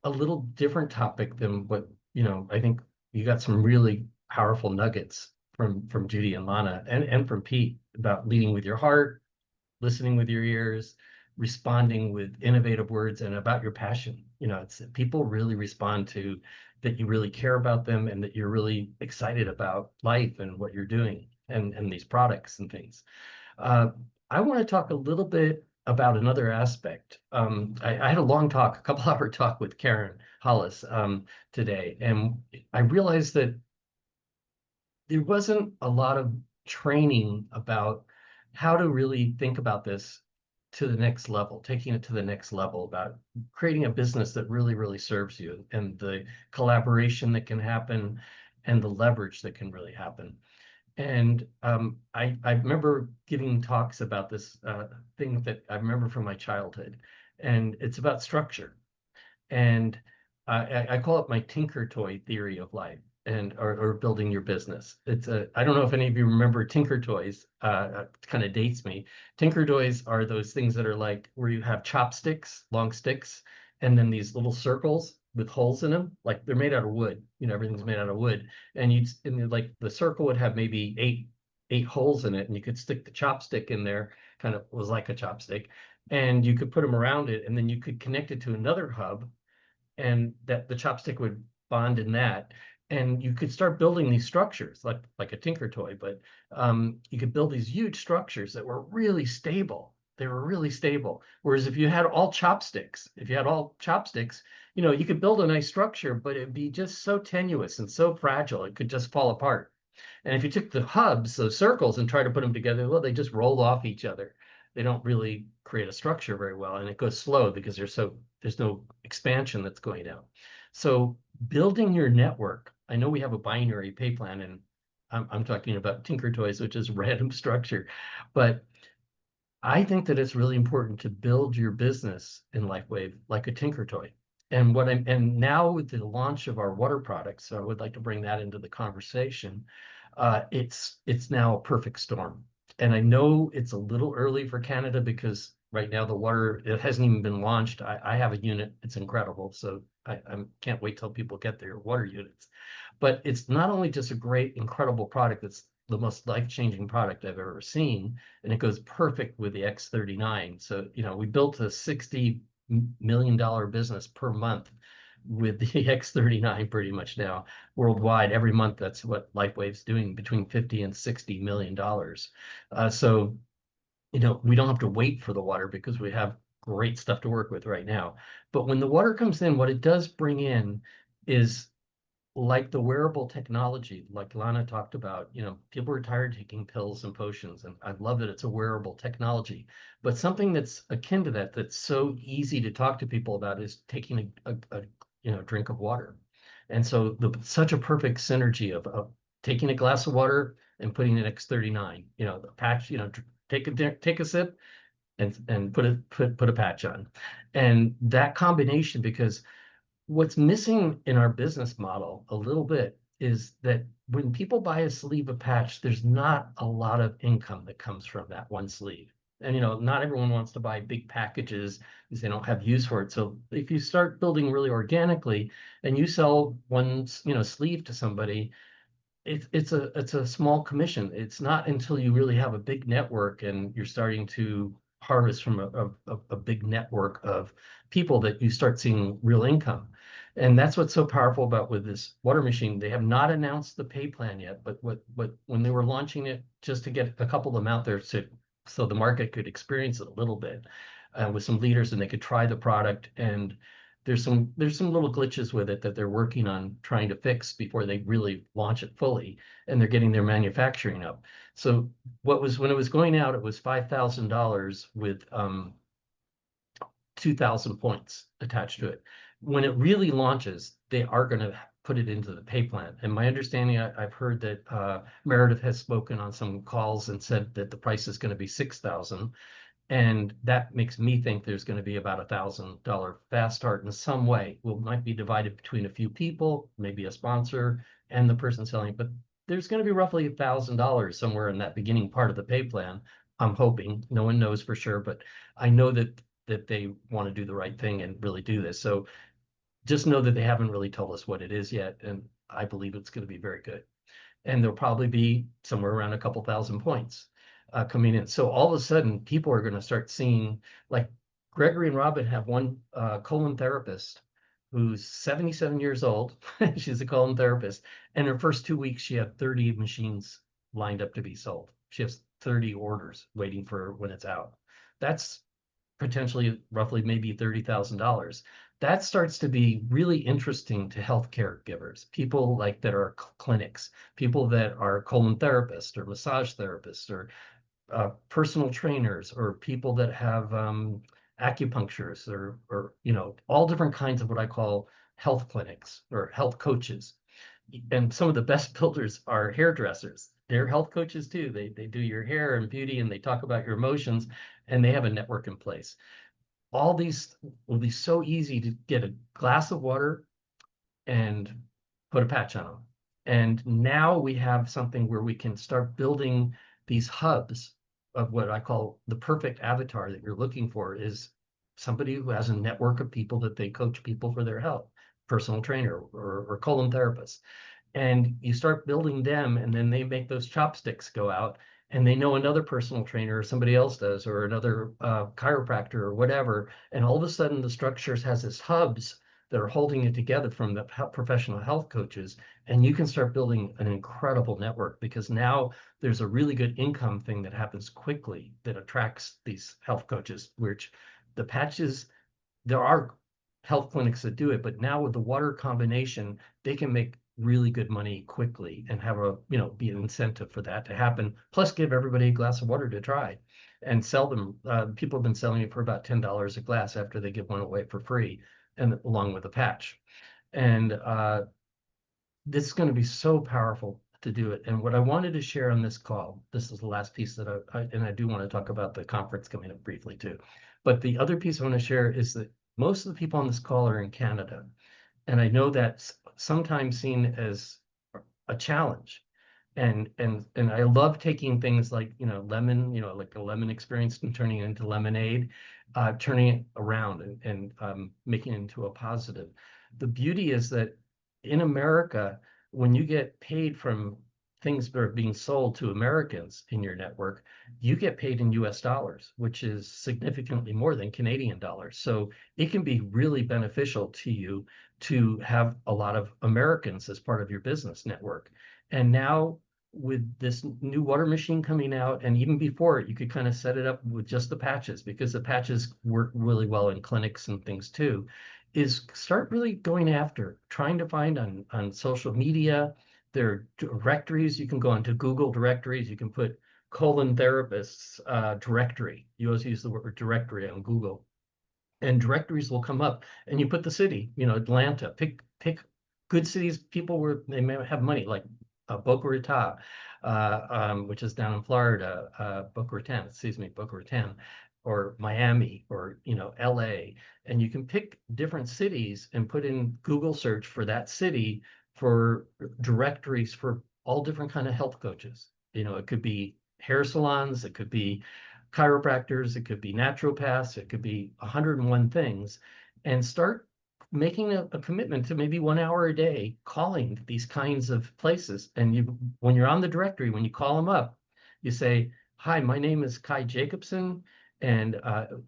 a little different topic than what, I think you got some really powerful nuggets from Judy and Lana and from Pete about leading with your heart, listening with your ears, responding with innovative words, and about your passion. It's people really respond to that, you really care about them, and that you're really excited about life and what you're doing, and these products and things. I want to talk a little bit about another aspect. I had a long talk, a couple hour talk with Karen Hollis today, and I realized that there wasn't a lot of training about how to really think about this to the next level, taking it to the next level about creating a business that really, really serves you, and the collaboration that can happen and the leverage that can really happen. And I remember giving talks about this thing that I remember from my childhood, and it's about structure. And I call it my Tinker Toy theory of life, and or building your business. It's a, I don't know if any of you remember Tinker Toys. Kind of dates me. Tinker Toys are those things that are like where you have chopsticks, long sticks, and then these little circles with holes in them. Like they're made out of wood. You know, everything's made out of wood, and you and like the circle would have maybe eight holes in it, and you could stick the chopstick in there. Kind of was like a chopstick, and you could put them around it, and then you could connect it to another hub, and that the chopstick would bond in that, and you could start building these structures like a Tinker Toy, but you could build these huge structures that were really stable. They were really stable. Whereas if you had all chopsticks, you know, you could build a nice structure, but it'd be just so tenuous and so fragile, it could just fall apart. And if you took the hubs, those circles, and tried to put them together, well, they just roll off each other. They don't really create a structure very well, and it goes slow because there's no expansion that's going out. So building your network, I know we have a binary pay plan, and I'm talking about Tinker Toys, which is random structure, but I think that it's really important to build your business in LifeWave like a Tinker Toy. And now with the launch of our water products, so I would like to bring that into the conversation. It's now a perfect storm. And I know it's a little early for Canada because right now the water, it hasn't even been launched. I have a unit, it's incredible. So I can't wait till people get their water units. But it's not only just a great, incredible product, it's the most life-changing product I've ever seen, and it goes perfect with the X39. So, you know, we built a $60 million business per month with the X39 pretty much now worldwide. Every month, that's what LifeWave's doing, between 50 and $60 million. So, you know, we don't have to wait for the water because we have great stuff to work with right now. But when the water comes in, what it does bring in is like the wearable technology, like Lana talked about, you know, people are tired of taking pills and potions, and I love that it's a wearable technology. But something that's akin to that, that's so easy to talk to people about, is taking a you know, drink of water. And so such a perfect synergy of taking a glass of water and putting an X39, you know, the patch, you know, take a sip and put a patch on, and that combination, because what's missing in our business model a little bit is that when people buy a sleeve of patch, there's not a lot of income that comes from that one sleeve. And you know, not everyone wants to buy big packages because they don't have use for it. So if you start building really organically and you sell one, you know, sleeve to somebody, it's a small commission. It's not until you really have a big network and you're starting to harvest from a big network of people that you start seeing real income. And that's what's so powerful about with this water machine. They have not announced the pay plan yet, but when they were launching it, just to get a couple of them out there so the market could experience it a little bit with some leaders, and they could try the product. And there's some little glitches with it that they're working on trying to fix before they really launch it fully, and they're getting their manufacturing up. So when it was going out, it was $5,000 with 2,000 points attached to it. When it really launches, they are going to put it into the pay plan. And my understanding, I've heard that Meredith has spoken on some calls and said that the price is going to be 6,000. And that makes me think there's going to be about $1,000 fast start in some way. Well, it might be divided between a few people, maybe a sponsor and the person selling, but there's going to be roughly $1,000 somewhere in that beginning part of the pay plan. I'm hoping. No one knows for sure, but I know that they want to do the right thing and really do this. So just know that they haven't really told us what it is yet, and I believe it's going to be very good. And there'll probably be somewhere around a couple thousand points coming in. So all of a sudden, people are going to start seeing, like Gregory and Robin have one colon therapist who's 77 years old. She's a colon therapist. And her first 2 weeks, she had 30 machines lined up to be sold. She has 30 orders waiting for when it's out. That's potentially roughly maybe $30,000. That starts to be really interesting to healthcare givers, people like that are clinics, people that are colon therapists or massage therapists or personal trainers or people that have acupuncturists or all different kinds of what I call health clinics or health coaches. And some of the best builders are hairdressers. They're health coaches too. They do your hair and beauty, and they talk about your emotions, and they have a network in place. All these will be so easy to get a glass of water and put a patch on them. And now we have something where we can start building these hubs of what I call the perfect avatar that you're looking for is somebody who has a network of people that they coach people for their health, personal trainer or colon therapist. And you start building them, and then they make those chopsticks go out, and they know another personal trainer or somebody else does, or another chiropractor or whatever. And all of a sudden the structures has this hubs that are holding it together from the professional health coaches. And you can start building an incredible network because now there's a really good income thing that happens quickly that attracts these health coaches, which the patches, there are health clinics that do it, but now with the water combination, they can make really good money quickly and have a, be an incentive for that to happen. Plus give everybody a glass of water to try and sell them. People have been selling it for about $10 a glass after they give one away for free and along with a patch. And this is going to be so powerful to do it. And what I wanted to share on this call, this is the last piece that and I do want to talk about the conference coming up briefly too. But the other piece I want to share is that most of the people on this call are in Canada. And I know that's sometimes seen as a challenge. And I love taking things like, lemon, like a lemon experience and turning it into lemonade, turning it around and making it into a positive. The beauty is that in America, when you get paid from things that are being sold to Americans in your network, you get paid in US dollars, which is significantly more than Canadian dollars. So it can be really beneficial to you to have a lot of Americans as part of your business network. And now with this new water machine coming out, and even before it, you could kind of set it up with just the patches because the patches work really well in clinics and things too, is start really going after, trying to find on social media. There are directories. You can go into Google directories. You can put colon therapists directory. You always use the word directory on Google. And directories will come up and you put the city, Atlanta, pick good cities, people where they may have money, like Boca Raton, which is down in Florida, Boca Raton, or Miami, or LA. And you can pick different cities and put in Google search for that city for directories for all different kind of health coaches. It could be hair salons, it could be chiropractors, it could be naturopaths, it could be 101 things, and start making a commitment to maybe 1 hour a day calling these kinds of places. And when you're on the directory, when you call them up, you say, "Hi, my name is Kai Jacobson, and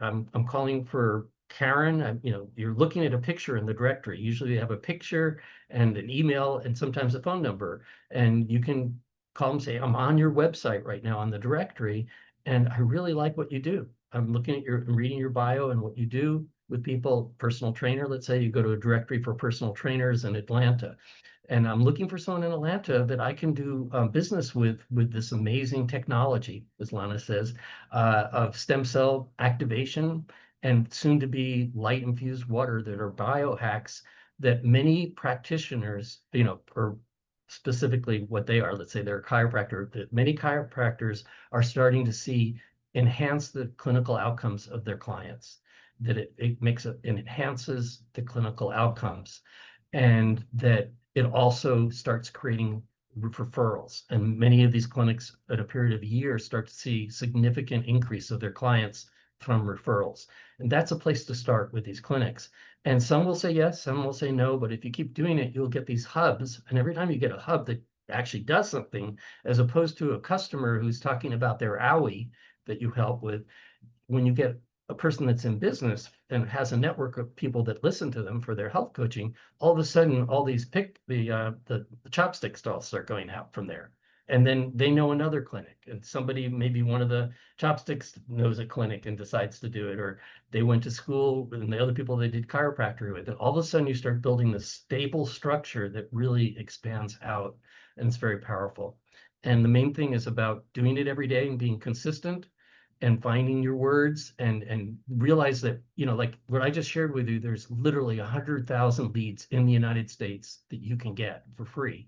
I'm calling for Karen." You're looking at a picture in the directory. Usually they have a picture and an email and sometimes a phone number, and you can call them, say, "I'm on your website right now on the directory, and I really like what you do. I'm reading your bio and what you do with people, personal trainer. Let's say you go to a directory for personal trainers in Atlanta. And I'm looking for someone in Atlanta that I can do business with this amazing technology, as Lana says, of stem cell activation and soon to be light infused water that are biohacks that many practitioners, or specifically what they are, let's say they're a chiropractor, that many chiropractors are starting to see enhance the clinical outcomes of their clients, that it enhances the clinical outcomes, and that it also starts creating referrals. And many of these clinics at a period of years start to see significant increase of their clients from referrals. And that's a place to start with these clinics. And some will say yes, some will say no, but if you keep doing it, you'll get these hubs. And every time you get a hub that actually does something, as opposed to a customer who's talking about their owie that you help with, when you get a person that's in business and has a network of people that listen to them for their health coaching, all of a sudden, all these the chopstick stalls start going out from there. And then they know another clinic, and somebody, maybe one of the chopsticks knows a clinic and decides to do it, or they went to school and the other people they did chiropractor with. And all of a sudden you start building this stable structure that really expands out, and it's very powerful. And the main thing is about doing it every day and being consistent and finding your words and realize that, you know, like what I just shared with you, there's literally 100,000 leads in the United States that you can get for free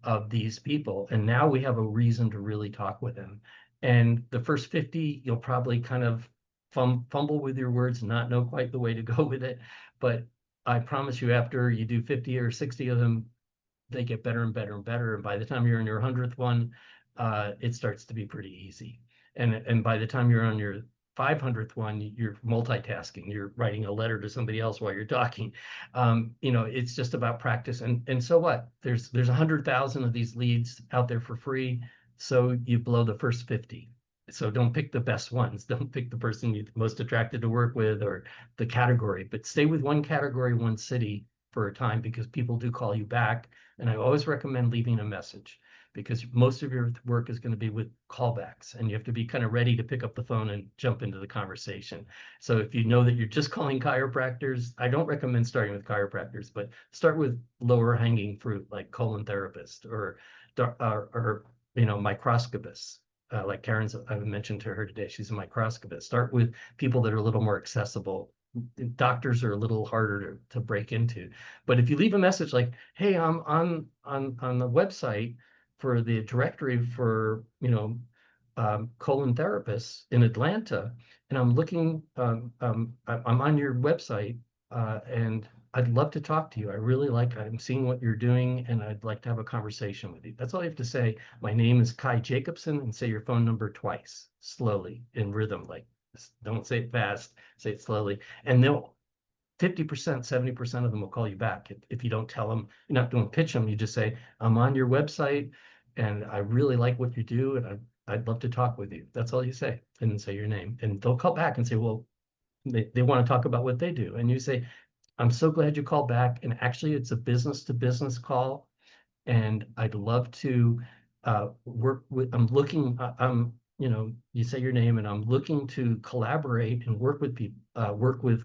of these people. And now we have a reason to really talk with them. And the first 50, you'll probably kind of fumble with your words, not know quite the way to go with it. But I promise you, after you do 50 or 60 of them, they get better and better and better. And by the time you're in your 100th one, it starts to be pretty easy. And by the time you're on your 500th one, you're multitasking. You're writing a letter to somebody else while you're talking. You know, it's just about practice. And so what? There's 100,000 of these leads out there for free. So you blow the first 50. So don't pick the best ones. Don't pick the person you're most attracted to work with or the category, but stay with one category, one city for a time, because people do call you back. And I always recommend leaving a message, because most of your work is going to be with callbacks, and you have to be kind of ready to pick up the phone and jump into the conversation. So if you know that you're just calling chiropractors, I don't recommend starting with chiropractors, but start with lower hanging fruit like colon therapist or you know, microscopists. Like Karen's, I mentioned to her today, she's a microscopist. Start with people that are a little more accessible. Doctors are a little harder to break into. But if you leave a message like, hey, I'm on the website for the directory for, you know, colon therapists in Atlanta, and I'm looking, I'm on your website, and I'd love to talk to you. I'm seeing what you're doing, and I'd like to have a conversation with you. That's all you have to say. My name is Kai Jacobson, and say your phone number twice, slowly, in rhythm. Like, don't say it fast, say it slowly. And they'll 50%, 70% of them will call you back. If you don't tell them, you're not doing pitch them, you just say, I'm on your website and I really like what you do, and I'd love to talk with you. That's all you say, and then say your name. And they'll call back and say, well, they want to talk about what they do. And you say, I'm so glad you called back. And actually, it's a business to business call. And I'd love to work with, you know, you say your name, and I'm looking to collaborate and work with people, work with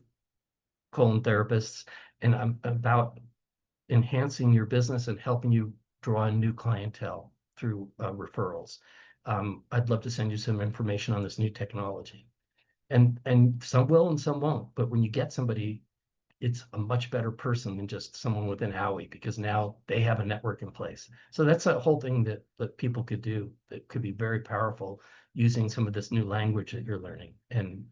colon therapists, and I'm about enhancing your business and helping you draw in new clientele through referrals. I'd love to send you some information on this new technology. And some will and some won't. But when you get somebody, it's a much better person than just someone within Howie, because now they have a network in place. So that's a whole thing that people could do that could be very powerful, using some of this new language that you're learning and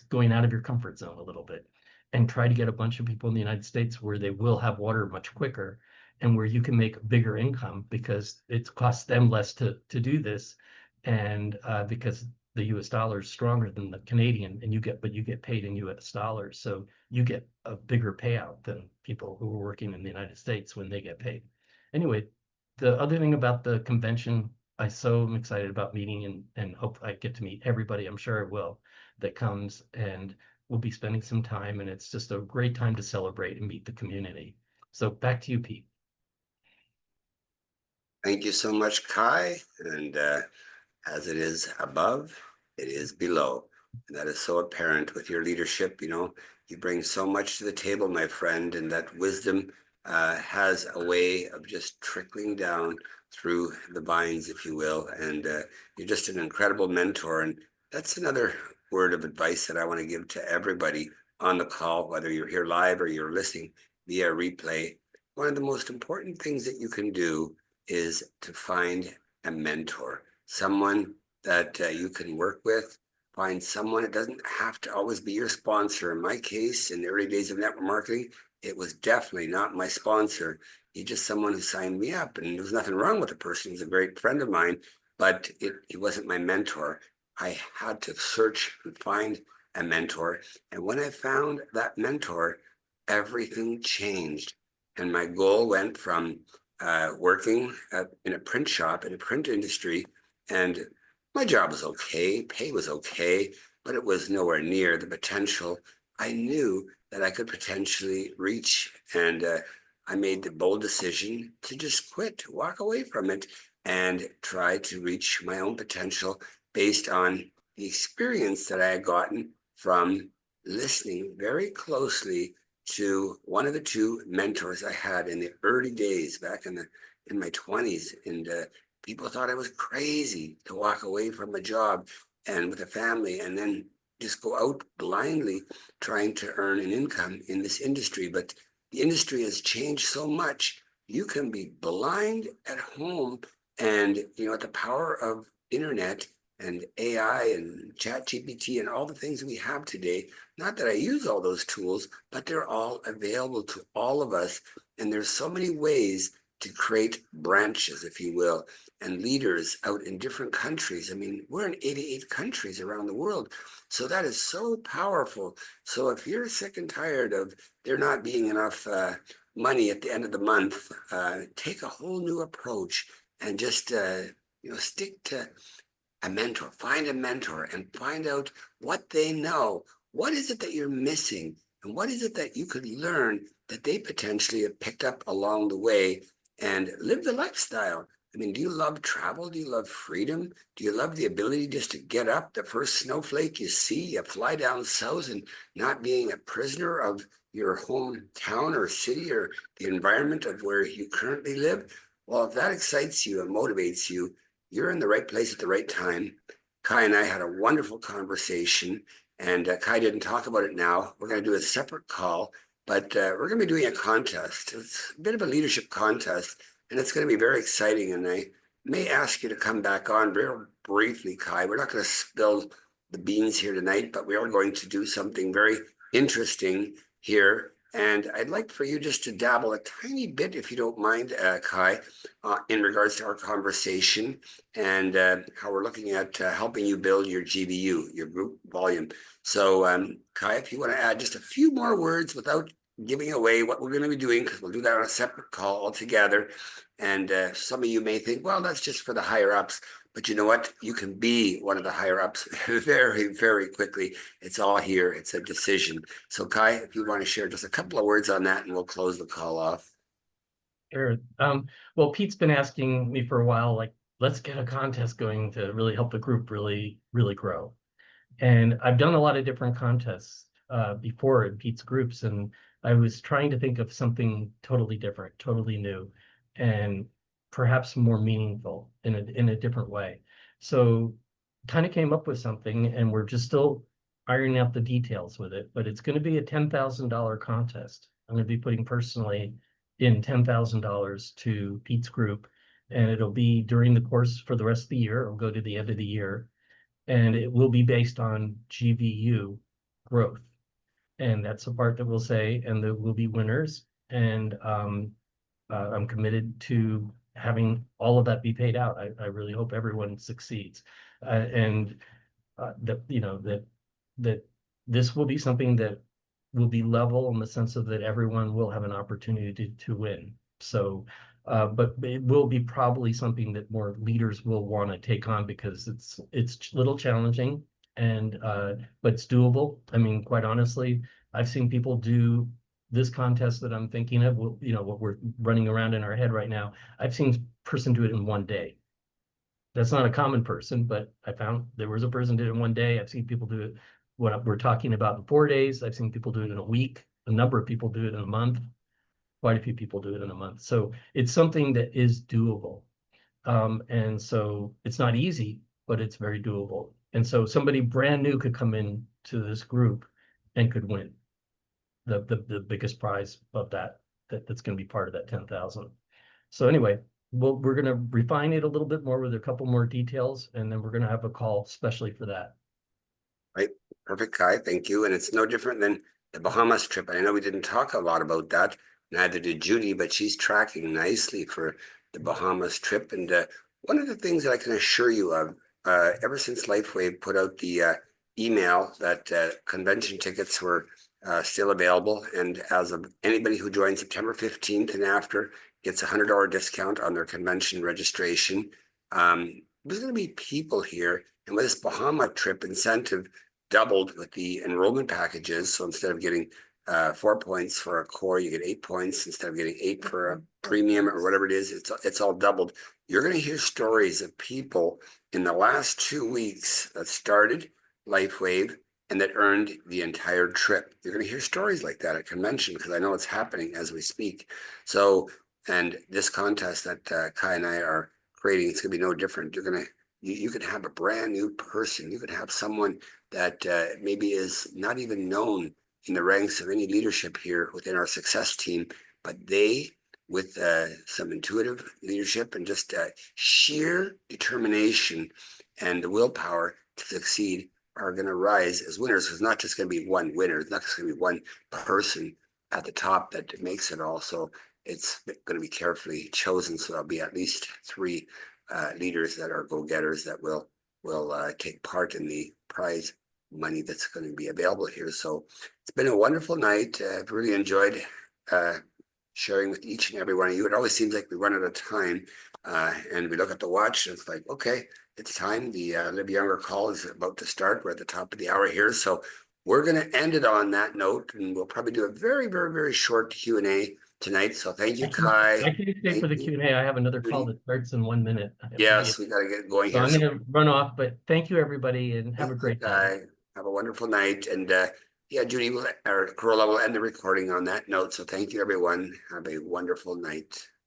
going out of your comfort zone a little bit, and try to get a bunch of people in the United States where they will have water much quicker, and where you can make a bigger income because it costs them less to do this. And because the US dollar is stronger than the Canadian, and you get paid in US dollars. So you get a bigger payout than people who are working in the United States when they get paid. Anyway, the other thing about the convention, I so am excited about meeting, and hope I get to meet everybody. I'm sure I will, that comes, and we'll be spending some time, and it's just a great time to celebrate and meet the community. So back to you, Pete. Thank you so much, Kai. And as it is above, it is below. And that is so apparent with your leadership. You know, you bring so much to the table, my friend, and that wisdom has a way of just trickling down through the vines, if you will. And you're just an incredible mentor. And that's another word of advice that I want to give to everybody on the call, whether you're here live or you're listening via replay. One of the most important things that you can do is to find a mentor, someone that you can work with. Find someone. It doesn't have to always be your sponsor. In my case, in the early days of network marketing, it was definitely not my sponsor. He's just someone who signed me up, and there was nothing wrong with the person. He's a great friend of mine, but he wasn't my mentor. I had to search and find a mentor. And when I found that mentor, everything changed. And my goal went from working in a print shop, in a print industry, and my job was okay, pay was okay, but it was nowhere near the potential I knew that I could potentially reach. And I made the bold decision to just quit, walk away from it, and try to reach my own potential based on the experience that I had gotten from listening very closely to one of the two mentors I had in the early days back in my 20s. And People thought I was crazy to walk away from a job and with a family and then just go out blindly trying to earn an income in this industry. But the industry has changed so much. You can be blind at home, and the power of internet and AI and chat GPT and all the things we have today, not that I use all those tools, but they're all available to all of us. And there's so many ways to create branches, if you will, and leaders out in different countries. I mean, we're in 88 countries around the world. So that is so powerful. So if you're sick and tired of there not being enough money at the end of the month, take a whole new approach and just stick to a mentor. Find a mentor and find out what they know. What is it that you're missing? And what is it that you could learn that they potentially have picked up along the way and live the lifestyle? I mean, do you love travel? Do you love freedom? Do you love the ability just to get up the first snowflake you see, you fly down south and not being a prisoner of your hometown or city or the environment of where you currently live? Well, if that excites you and motivates you, you're in the right place at the right time. Kai and I had a wonderful conversation, and Kai didn't talk about it now. We're going to do a separate call, but we're going to be doing a contest. It's a bit of a leadership contest, and it's going to be very exciting. And I may ask you to come back on very briefly, Kai. We're not going to spill the beans here tonight, but we are going to do something very interesting here. And I'd like for you just to dabble a tiny bit, if you don't mind, Kai, in regards to our conversation and how we're looking at helping you build your GVU, your group volume. So, Kai, if you want to add just a few more words without giving away what we're going to be doing, because we'll do that on a separate call altogether. And some of you may think, well, that's just for the higher ups. But you know what? You can be one of the higher ups very, very quickly. It's all here. It's a decision. So Kai, if you want to share just a couple of words on that, and we'll close the call off. Sure. Well, Pete's been asking me for a while, like, let's get a contest going to really help the group really, really grow. And I've done a lot of different contests before in Pete's groups, and I was trying to think of something totally different, totally new, and perhaps more meaningful in a different way. So kind of came up with something, and we're just still ironing out the details with it, but it's going to be a $10,000 contest. I'm going to be putting personally in $10,000 to Pete's group, and it'll be during the course for the rest of the year. It'll go to the end of the year, and it will be based on GVU growth. And that's the part that we'll say, and there will be winners. And I'm committed to having all of that be paid out. I really hope everyone succeeds. And that this will be something that will be level in the sense of that everyone will have an opportunity to win. So, but it will be probably something that more leaders will want to take on because it's a little challenging and but it's doable. I mean, quite honestly, I've seen people do this contest that I'm thinking of, what we're running around in our head right now. I've seen a person do it in one day. That's not a common person, but I found there was a person did it in one day. I've seen people do it what we're talking about in 4 days. I've seen people do it in a week. A number of people do it in a month. Quite a few people do it in a month. So it's something that is doable. And so it's not easy, but it's very doable. And so somebody brand new could come in to this group and could win the biggest prize of that's going to be part of that 10,000. So anyway, we're going to refine it a little bit more with a couple more details, and then we're going to have a call especially for that. Right. Perfect, Kai. Thank you. And it's no different than the Bahamas trip. I know we didn't talk a lot about that. Neither did Judy, but she's tracking nicely for the Bahamas trip. And one of the things that I can assure you of, ever since LifeWave put out the email that convention tickets were still available, and as of anybody who joins September 15th and after gets a $100 discount on their convention registration, there's going to be people here. And with this Bahama trip incentive doubled with the enrollment packages. So instead of getting 4 points for a core, you get 8 points. Instead of getting 8 for a premium or whatever it is, it's all doubled. You're going to hear stories of people in the last 2 weeks that started LifeWave and that earned the entire trip. You're going to hear stories like that at convention because I know it's happening as we speak. So, and this contest that Kai and I are creating, it's going to be no different. You could have a brand new person. You could have someone that maybe is not even known in the ranks of any leadership here within our success team, but they, with some intuitive leadership and just sheer determination and the willpower to succeed, are going to rise as winners. It's not just going to be one winner. It's not just going to be one person at the top that makes it all. So it's going to be carefully chosen. So there'll be at least 3 leaders that are go-getters that will take part in the prize money that's going to be available here. So it's been a wonderful night. I've really enjoyed sharing with each and every one of you. It always seems like we run out of time, and we look at the watch and it's like, okay, it's time. The LiveYounger call is about to start. We're at the top of the hour here. So we're going to end it on that note, and we'll probably do a very, very, very short Q&A tonight. So thank you, Kai. I can stay for the Q&A. I have another call that starts in 1 minute. Yes, we got to get going so here. I'm going to run off, but thank you, everybody, and have a great night. Have a wonderful night. And yeah, Judy or Corolla will end the recording on that note. So thank you, everyone. Have a wonderful night.